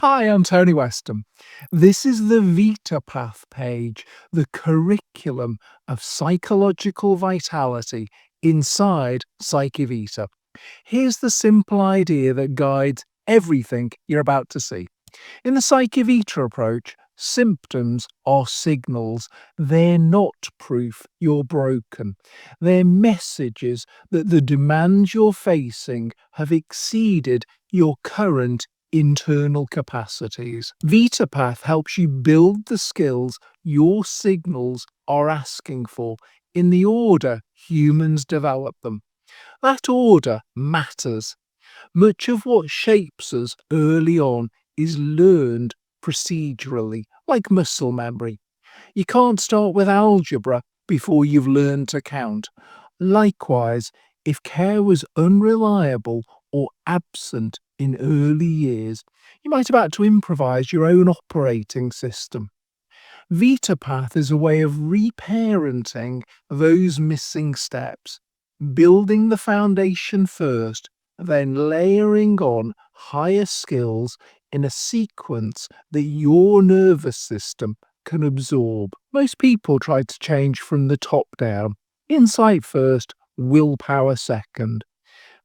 Hi, I'm Tony Weston. This is the VitaPath page, the curriculum of psychological vitality inside PsycheVita. Here's the simple idea that guides everything you're about to see. In the PsycheVita approach, symptoms are signals. They're not proof you're broken. They're messages that the demands you're facing have exceeded your current internal capacities. VitaPath helps you build the skills your signals are asking for in the order humans develop them. That order matters. Much of what shapes us early on is learned procedurally, like muscle memory. You can't start with algebra before you've learned to count. Likewise, if care was unreliable or absent in early years, you might have had to improvise your own operating system. VitaPath is a way of reparenting those missing steps, building the foundation first, then layering on higher skills in a sequence that your nervous system can absorb. Most people try to change from the top down, insight first, willpower second.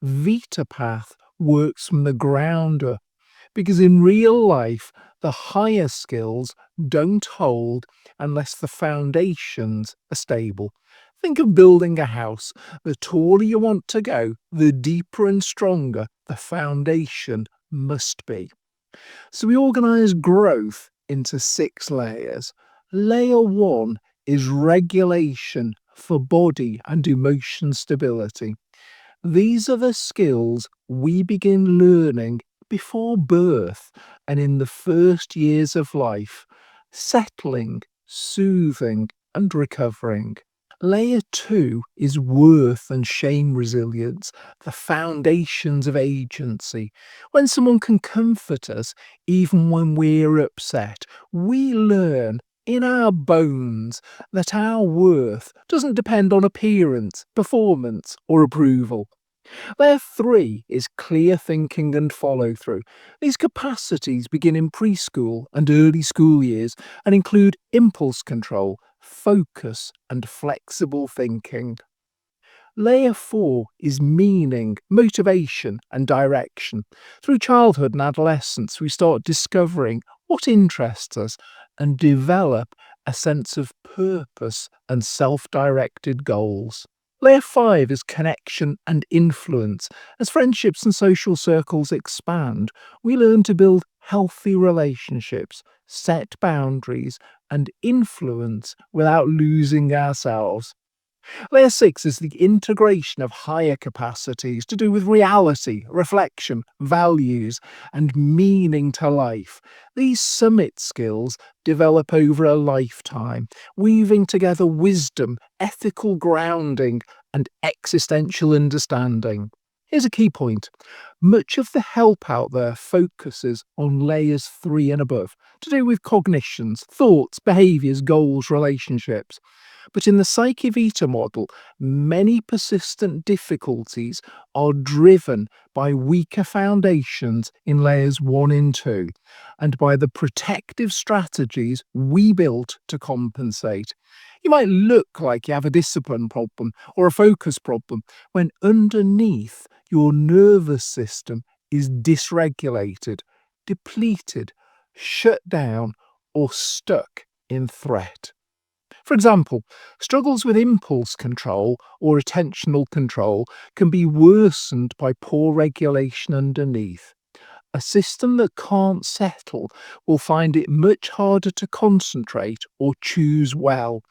VitaPath works from the ground up because in real life, the higher skills don't hold unless the foundations are stable. Think of building a house. The taller you want to go, the deeper and stronger the foundation must be. So we organise growth into 6 layers. Layer 1 is regulation for body and emotion stability. These are the skills we begin learning before birth and in the first years of life, settling, soothing, and recovering. Layer 2 is worth and shame resilience, the foundations of agency. When someone can comfort us, even when we're upset, we learn in our bones that our worth doesn't depend on appearance, performance, or approval. Layer 3 is clear thinking and follow through. These capacities begin in preschool and early school years and include impulse control, focus, and flexible thinking. Layer 4 is meaning, motivation, and direction. Through childhood and adolescence, we start discovering what interests us and develop a sense of purpose and self-directed goals. Layer 5 is connection and influence. As friendships and social circles expand, we learn to build healthy relationships, set boundaries, and influence without losing ourselves. Layer 6 is the integration of higher capacities to do with reality, reflection, values, and meaning to life. These summit skills develop over a lifetime, weaving together wisdom, ethical grounding, and existential understanding. Here's a key point. Much of the help out there focuses on layers 3 and above, to do with cognitions, thoughts, behaviours, goals, relationships. But in the PsycheVita model, many persistent difficulties are driven by weaker foundations in layers 1 and 2, and by the protective strategies we built to compensate. You might look like you have a discipline problem or a focus problem when underneath your nervous system is dysregulated, depleted, shut down, or stuck in threat. For example, struggles with impulse control or attentional control can be worsened by poor regulation underneath. A system that can't settle will find it much harder to concentrate or choose well,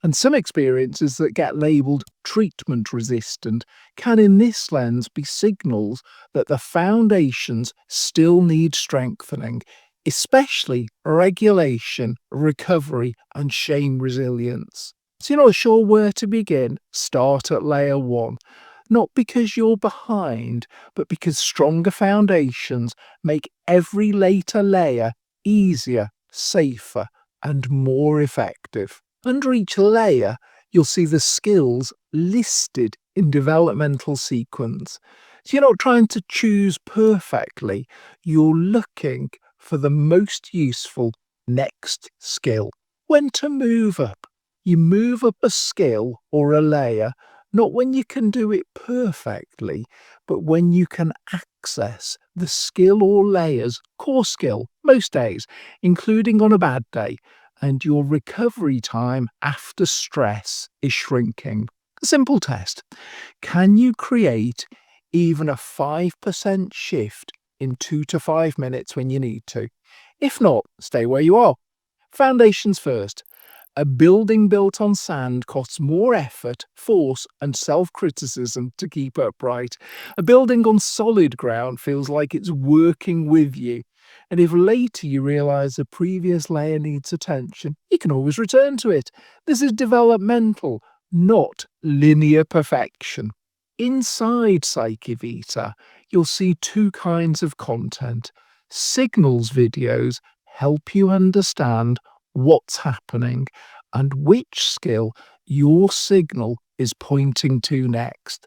and some experiences that get labelled treatment resistant can in this lens be signals that the foundations still need strengthening, especially regulation, recovery, and shame resilience. So you're not sure where to begin? Start at layer 1. Not because you're behind, but because stronger foundations make every later layer easier, safer, and more effective. Under each layer, you'll see the skills listed in developmental sequence. So you're not trying to choose perfectly, you're looking for the most useful next skill. When to move up. You move up a skill or a layer, not when you can do it perfectly, but when you can access the skill or layer's core skill most days, including on a bad day, and your recovery time after stress is shrinking. A simple test. Can you create even a 5% shift in 2 to 5 minutes when you need to? If not, stay where you are. Foundations first. A building built on sand costs more effort, force, and self-criticism to keep upright. A building on solid ground feels like it's working with you. And if later you realise a previous layer needs attention, you can always return to it. This is developmental, not linear perfection. Inside Psyche Vita, you'll see two kinds of content. Signals videos help you understand what's happening and which skill your signal is pointing to next.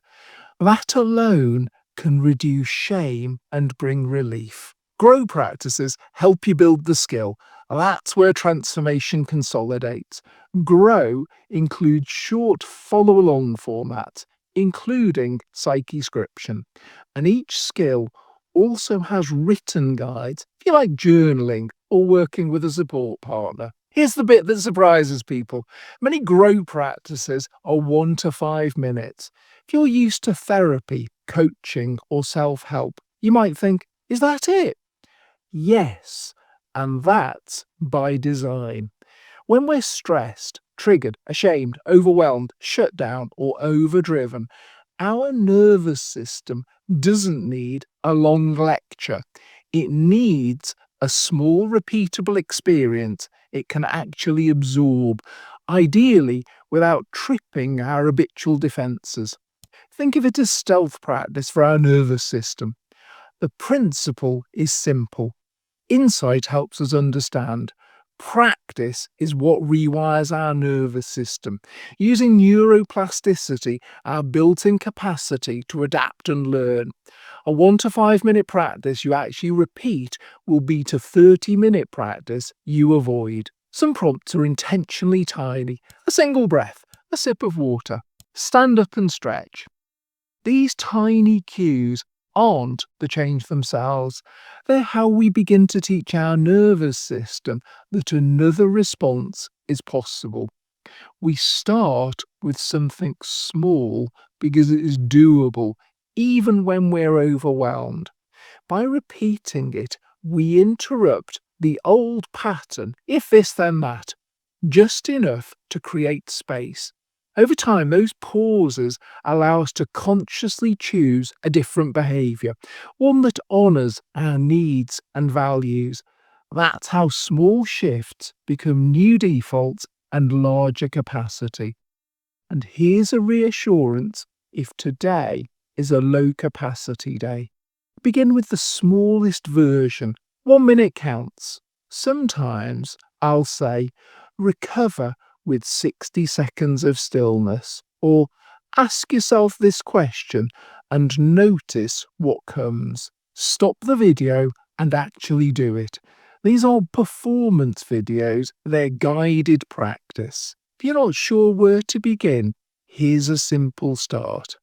That alone can reduce shame and bring relief. Grow practices help you build the skill. That's where transformation consolidates. Grow includes short follow-along formats, including Psychescription. And each skill also has written guides, if you like journaling or working with a support partner. Here's the bit that surprises people. Many grow practices are 1 to 5 minutes. If you're used to therapy, coaching, or self-help, you might think, is that it? Yes, and that's by design. When we're stressed, triggered, ashamed, overwhelmed, shut down, or overdriven, our nervous system doesn't need a long lecture. It needs a small, repeatable experience it can actually absorb, ideally without tripping our habitual defences. Think of it as stealth practice for our nervous system. The principle is simple. Insight helps us understand. Practice is what rewires our nervous system, using neuroplasticity, our built-in capacity to adapt and learn. A 1 to 5 minute practice you actually repeat will beat a 30-minute practice you avoid. Some prompts are intentionally tiny. A single breath, a sip of water, stand up and stretch. These tiny cues aren't the change themselves. They're how we begin to teach our nervous system that another response is possible. We start with something small because it is doable, even when we're overwhelmed. By repeating it, we interrupt the old pattern, if this then that, just enough to create space. Over time, those pauses allow us to consciously choose a different behaviour, one that honours our needs and values. That's how small shifts become new defaults and larger capacity. And here's a reassurance if today is a low capacity day. Begin with the smallest version. 1 minute counts. Sometimes I'll say, recover with 60 seconds of stillness, or ask yourself this question and notice what comes. Stop the video and actually do it. These aren't performance videos, they're guided practice. If you're not sure where to begin, here's a simple start.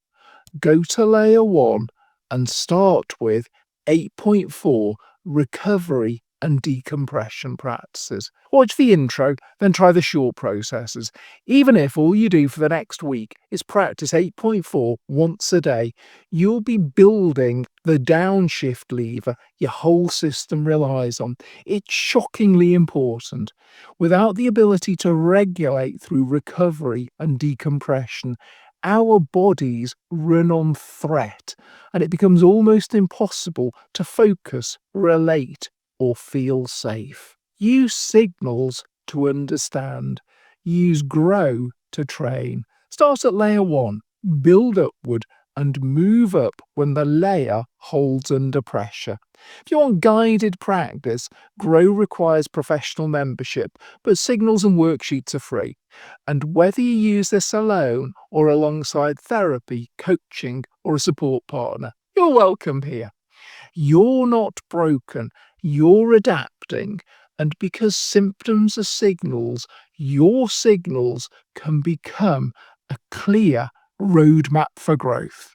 Go to layer 1 and start with 8.4 recovery and decompression practices. Watch the intro, then try the short processes. Even if all you do for the next week is practice 8.4 once a day, you'll be building the downshift lever your whole system relies on. It's shockingly important. Without the ability to regulate through recovery and decompression, our bodies run on threat, and it becomes almost impossible to focus, relate, or feel safe. Use signals to understand. Use grow to train. Start at layer 1, build upward, and move up when the layer holds under pressure. If you want guided practice, Grow requires professional membership, but signals and worksheets are free. And whether you use this alone or alongside therapy, coaching, or a support partner, you're welcome here. You're not broken, you're adapting, and because symptoms are signals, your signals can become a clear roadmap for growth.